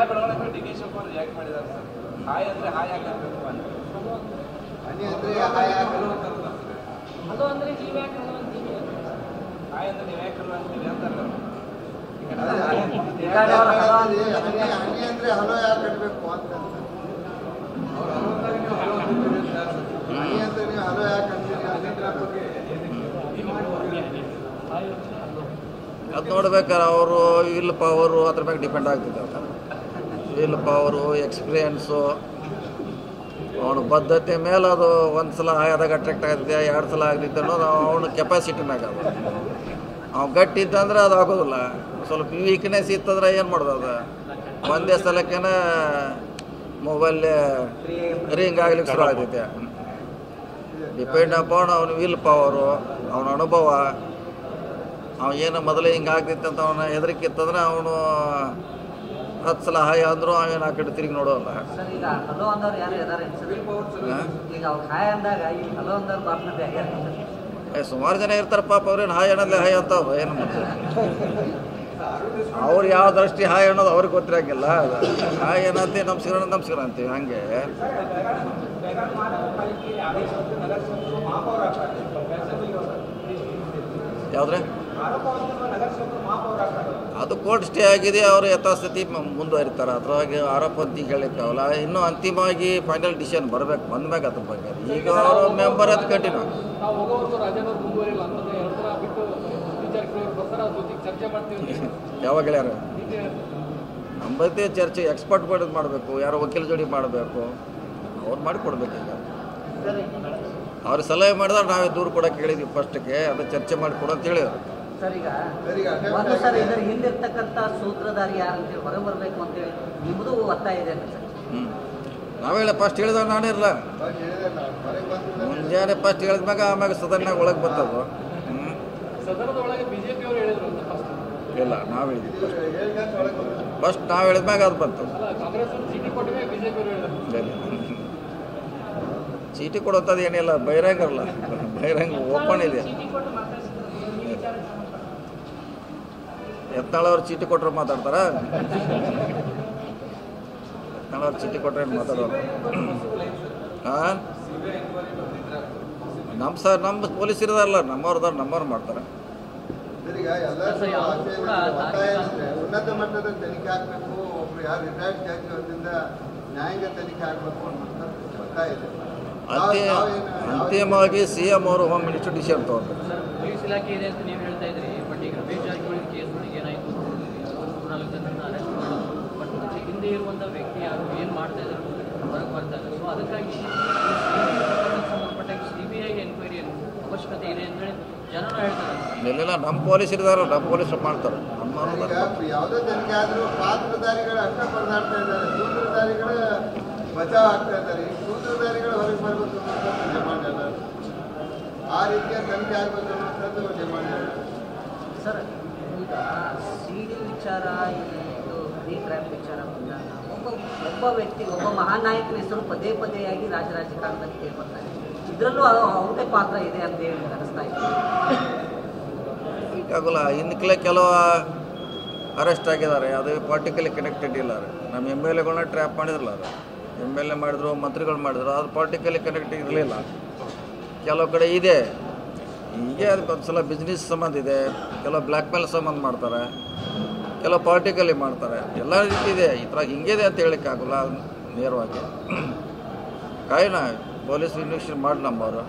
ಬೆಳವಣಿಗೆ D K Shivakumar react ಮಾಡಿದ್ದಾರೆ sir. Hi ಅಂದ್ರೆ ಹಾಯ್ ಆಗಬೇಕು ಅಂತ ಹನಿ ಅಂದ್ರೆ ಹಾಯ್ ಆಗಲು ಅದು ಅಂದ್ರೆ ನೀವು ಯಾಕೆ ಅಂತೀವಿ ಹಾಯ್ ಅಂದ್ರೆ ನೀವು ಯಾಕೆ ಅಂತೀವಿ ಅಂತಾರೆ. ಹನಿ ಅಂದ್ರೆ ಹಲೋ ಯಾಕೆ ಕಟ್ಟಬೇಕು ಅಂತ ಹನಿ ಅಂದ್ರೆ ನೀವು ಹಲೋ ಯಾಕೆ ಅಂತೀರಿ ಅದು ನೋಡ್ಬೇಕಾದ್ರೆ ಅವರು ವಿಲ್ ಪವರು ಅದ್ರ ಮೇಲೆ ಡಿಪೆಂಡ್ ಆಗ್ತಿದ್ದಾರೆ. ವಿಲ್ ಪವರು, ಎಕ್ಸ್ಪೀರಿಯನ್ಸು, ಅವನ ಬದ್ಧತೆ ಮೇಲೆ ಅದು ಒಂದು ಸಲ ಆದಾಗ ಅಟ್ರಾಕ್ಟ್ ಆಗ್ತಿದೆ, 2 ಸಲ ಆಗ್ತಿದ್ದೆ ಅನ್ನೋದು ಅವನ ಕೆಪಾಸಿಟಿ ಮ್ಯಾಗ ಅದು. ಅವ್ನು ಗಟ್ಟಿ ಇದ್ದಂದ್ರೆ ಅದು ಆಗೋದಿಲ್ಲ. ಸ್ವಲ್ಪ ವೀಕ್ನೆಸ್ ಇತ್ತಂದ್ರೆ ಏನು ಮಾಡೋದು ಅದು ಒಂದೇ ಸಲಕ್ಕೇನೆ ಮೊಬೈಲ್ ರಿಂಗ್ ಆಗ್ಲಿಕ್ಕೆ ಶುರು ಆಗ್ತೈತೆ. ಡಿಪೆಂಡ್ ಅಪಾನ್ ಅವನ ವಿಲ್ ಪವರು, ಅವನ ಅನುಭವ. ಅವ ಏನು ಮೊದಲೇ ಹಿಂಗೆ ಆಗ್ತಿತ್ತು ಅಂತ ಅವನ ಹೆದರಿಕೆ ಇತ್ತಂದ್ರೆ ಅವನು 10 ಸಲ ಹಾಯ್ ಅಂದರೂ ಅವೇನು ಆ ಕಡೆ ತಿರುಗಿ ನೋಡೋಲ್ಲ. ಸುಮಾರು ಜನ ಇರ್ತಾರೆ ಪಾಪ, ಅವ್ರೇನು ಹಾಯ್ ಅನ್ನೋದೇ ಹಾಯ್ ಅಂತಾವ ಏನು ಅವ್ರು ಯಾವ ದೃಷ್ಟಿ ಹಾಯ್ ಅನ್ನೋದು ಅವ್ರಿಗೆ ಗೊತ್ತಿರಂಗಿಲ್ಲ. ಹಾಯ್ ಏನಂತೀವಿ, ನಮಸ್ಕಾರ ಅಂತೀವಿ. ಹಂಗೆ ಯಾವುದ್ರೆ ಅದು ಕೋರ್ಟ್ ಸ್ಟೇ ಆಗಿದೆ, ಅವರು ಯಥಾಸ್ಥಿತಿ ಮುಂದುವರಿತಾರೆ. ಅದ್ರೊಳಗೆ ಆರೋಪ ಅಂತ ಹೇಳಿಕ್ಕಾವಲ್ಲ. ಇನ್ನೂ ಅಂತಿಮವಾಗಿ ಫೈನಲ್ ಡಿಸಿಷನ್ ಬರಬೇಕು, ಬಂದ್ಮ್ಯಾಗ ಅದ್ರ ಬಗ್ಗೆ. ಈಗ ಅವರು ಮೆಂಬರ್ ಅದು ಕಂಟಿನ್ಯೂ ಯಾವಾಗ ಹೇಳ್ಯಾರ ನಂಬತ್ತೆ ಚರ್ಚೆ ಎಕ್ಸ್ಪರ್ಟ್ ಬೋರ್ಡ್ ಮಾಡಬೇಕು, ಯಾರೋ ವಕೀಲ ಜೋಡಿ ಮಾಡಬೇಕು, ಅವ್ರು ಮಾಡಿಕೊಡ್ಬೇಕು. ಈಗ ಅವ್ರು ಸಲಹೆ ಮಾಡಿದ್ರೆ ನಾವೇ ದೂರು ಕೊಡೋಕೆ ಹೇಳಿದ್ವಿ ಫಸ್ಟ್ಗೆ, ಅದು ಚರ್ಚೆ ಮಾಡಿಕೊಡು ಅಂತ ಹೇಳಿದ್ರು. ಸರ್ ಈಗ ಒಂದು ಸರ್ ಇದರ ಹಿಂದಿರ್ತಕ್ಕಂಥ ಸೂತ್ರಧಾರಿ ಯಾರಂತೇಳಿ ಹೊರ ಬರಬೇಕು ಅಂತೇಳಿ ನಿಮ್ಮದು ಒತ್ತಾಯ ಇದೆ ಸರ್. ನಾವೇ ಫಸ್ಟ್ ಹೇಳಿದಾಗ ನಾನಿರಲ್ಲ, ಮುಂಜಾನೆ ಫಸ್ಟ್ ಹೇಳಿದ್ಮ್ಯಾಗ ಆಮ್ಯಾಗ ಸದನಾಗ ಒಳಗೆ ಬರ್ತದು. ಇಲ್ಲ, ನಾವು ಹೇಳಿದ್ವಿ ಫಸ್ಟ್ ನಾವು ಹೇಳಿದ್ಮ್ಯಾಗ ಅದು ಬಂತು. ಚೀಟಿ ಕೊಡೋಂಥದ್ದು ಏನಿಲ್ಲ, ಬಹಿರಂಗಲ್ಲ, ಬಹಿರಂಗ ಓಪನ್ ಇದೆ. ಯತ್ನಾಳವ್ರು ಚೀಟಿ ಕೊಟ್ಟರು ಮಾತಾಡ್ತಾರ? ಯತ್ನಾಳವ್ರು ಚೀಟಿ ಕೊಟ್ಟರೆ ಏನು ಮಾತಾಡೋರು? ಹಾಂ, ನಮ್ಮ ಪೊಲೀಸ್ ಇರೋದಾರಲ್ಲ, ನಮ್ಮವ್ರು ಮಾಡ್ತಾರೆ. ಉನ್ನತ ಮಟ್ಟದ ತನಿಖೆ ಆಗಬೇಕು, ಒಬ್ರು ಯಾರು ರಿಟೈರ್ಡ್ ಜಡ್ಜ್ ಅದರಿಂದ ನ್ಯಾಯಾಂಗ ತನಿಖೆ ಆಗಬೇಕು ಅನ್ನೋ ಒತ್ತಾಯ ಇದೆ. ಅಂತಿಮವಾಗಿ CM ಅವರು ಹೋಮ್ ಮಿನಿಸ್ಟರ್ ಡಿಸಿಷನ್ ತಗೋಬೇಕು. ಪೊಲೀಸ್ ಇಲಾಖೆ ಇದೆ ಅಂತ ನೀವು ಹೇಳ್ತಾ ಇದ್ರಿ, ಬಟ್ ಈಗ ರಮೇಶ್ ಜಾರಕಿಹೊಳಿ ಕೇಸ್ಗಳಿಗೆ ಏನಾಯಿತು, 4 ಜನರನ್ನ ಅರೆಸ್ಟ್ ಮಾಡೋದು, ಬಟ್ ಹಿಂದೆ ಇರುವಂಥ ವ್ಯಕ್ತಿ ಯಾರು ಏನು ಮಾಡ್ತಾ ಇದ್ದಾರೆ ಹೊರಗೆ ಬರ್ತಾ ಇದ್ದಾರೆ. ಸೊ ಅದಕ್ಕಾಗಿ ಸಂಬಂಧಪಟ್ಟ CBI ಎನ್ಕ್ವೈರಿ ಅವಶ್ಯಕತೆ ಇದೆ ಅಂತೇಳಿ ಜನರು ಹೇಳ್ತಾರೆ. ಇಲ್ಲೆಲ್ಲ ನಮ್ಮ ಪೊಲೀಸ್ ಇರ್ತಾರೆ, ನಮ್ಮ ಪೊಲೀಸರು ಮಾಡ್ತಾರೆ. ಯಾವುದೇ ತನಿಖೆ ಆದರೂ ಪಾತ್ರಧಾರಿಗಳು ಅಷ್ಟೇ ಪರದಾಡ್ತಾ ಇದ್ದಾರೆ, ಸೂತ್ರಧಾರಿಗಳು ಬಚಾವ್ ಆಗ್ತಾ ಇದ್ದಾರೆ. ಈ ಸೂತ್ರಧಾರಿಗಳು ಹೊರಗೆ ಬರಬೇಕು ಅನ್ನೋದು ಡಿಮಾಂಡ್ ಅಲ್ಲ, ಆ ರೀತಿಯ ತನಿಖೆ ಆಗಬೇಕು ಅನ್ನೋದು ಡಿಮಾಂಡ್ ಅಲ್ಲ. ಸರ್, ಈಗ CD ವಿಚಾರ, ಇದು ಕ್ರ್ಯಾಪ್ ವಿಚಾರ ಬಂದಾಗ ಒಬ್ಬ ವ್ಯಕ್ತಿ, ಒಬ್ಬ ಮಹಾನ್ ನಾಯಕನ ಹೆಸರು ಪದೇ ಪದೇಯಾಗಿ ರಾಜಕಾರಣದಲ್ಲಿ ಕೇಳ್ಬರ್ತಾರೆ. ಇದರಲ್ಲೂ ಅವ್ರದೇ ಪಾತ್ರ ಇದೆ ಅಂತ ಹೇಳಿ ಅನಿಸ್ತಾ ಇದೆ. ಈಗಾಗಲ್ಲ ಇನ್ಕಲೇ ಕೆಲವು ಅರೆಸ್ಟ್ ಆಗಿದ್ದಾರೆ, ಅದು ಪಾರ್ಟಿಕಲಿ ಕನೆಕ್ಟೆಡ್ ಇಲ್ಲ. ನಮ್ಮ MLAಗಳನ್ನ ಟ್ರ್ಯಾಪ್ ಮಾಡಿದ್ರಲ್ಲ, ಅದು MLA ಮಾಡಿದ್ರು, ಮಂತ್ರಿಗಳು ಮಾಡಿದ್ರು, ಅದು ಪಾರ್ಟಿಕಲಿ ಕನೆಕ್ಟೆಡ್ ಇರಲಿಲ್ಲ. ಕೆಲವು ಕಡೆ ಇದೆ, ಹೀಗೆ ಅದಕ್ಕೆ ಒಂದು ಸಲ ಬಿಸ್ನೆಸ್ ಸಂಬಂಧ ಇದೆ, ಕೆಲವು ಬ್ಲ್ಯಾಕ್ ಮೇಲ್ ಸಂಬಂಧ ಮಾಡ್ತಾರೆ, ಕೆಲವು ಪಾರ್ಟಿಕಲಿ ಮಾಡ್ತಾರೆ, ಎಲ್ಲ ರೀತಿ ಇದೆ. ಈ ಥರ ಹಿಂಗಿದೆ ಅಂತ ಹೇಳೋಕ್ಕಾಗಲ್ಲ ನೇರವಾಗಿ. ಕಾಯಿನ ಪೊಲೀಸ್ ಇನ್ವೆಸ್ಟಿಗೇಷನ್ ಮಾಡಿ ನಮ್ಮವರು.